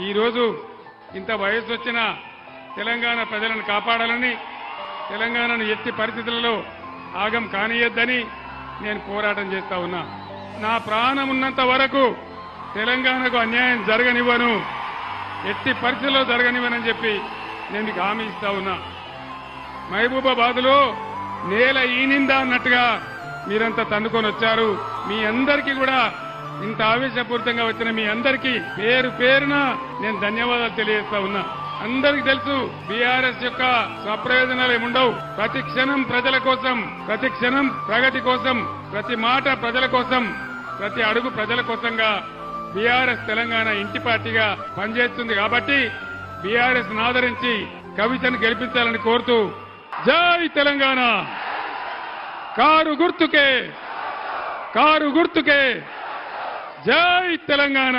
ఈరోజు ఇంత వయసు వచ్చిన తెలంగాణ ప్రజలను కాపాడాలని, తెలంగాణను ఎట్టి పరిస్థితులలో ఆగం కానియొద్దని నేను పోరాటం చేస్తా ఉన్నా. నా ప్రాణం ఉన్నంత వరకు తెలంగాణకు అన్యాయం జరగనివ్వను, ఎట్టి పరిస్థితుల్లో జరగనివ్వనని చెప్పి నేను మీకు హామీ ఇస్తా ఉన్నా. మహబూబాబాద్లో నేల ఈనిందా అన్నట్టుగా మీరంతా తన్నుకొని వచ్చారు. మీ అందరికీ కూడా ఇంత ఆవేశపూరితంగా వచ్చిన మీ అందరికీ పేరు పేరున నేను ధన్యవాదాలు తెలియజేస్తా ఉన్నా. అందరికీ తెలుసు బీఆర్ఎస్ యొక్క స్వప్రయోజనాలు ఏముండవు. ప్రతి క్షణం ప్రజల కోసం, ప్రతి క్షణం ప్రగతి కోసం, ప్రతి మాట ప్రజల కోసం, ప్రతి అడుగు ప్రజల కోసంగా బీఆర్ఎస్ తెలంగాణ ఇంటి పార్టీగా పనిచేస్తుంది. కాబట్టి బీఆర్ఎస్ ఆదరించి కవితను గెలిపించాలని కోరుతూ జై తెలంగాణ. కారు గుర్తుకే, కారు గుర్తుకే, జై తెలంగాణ.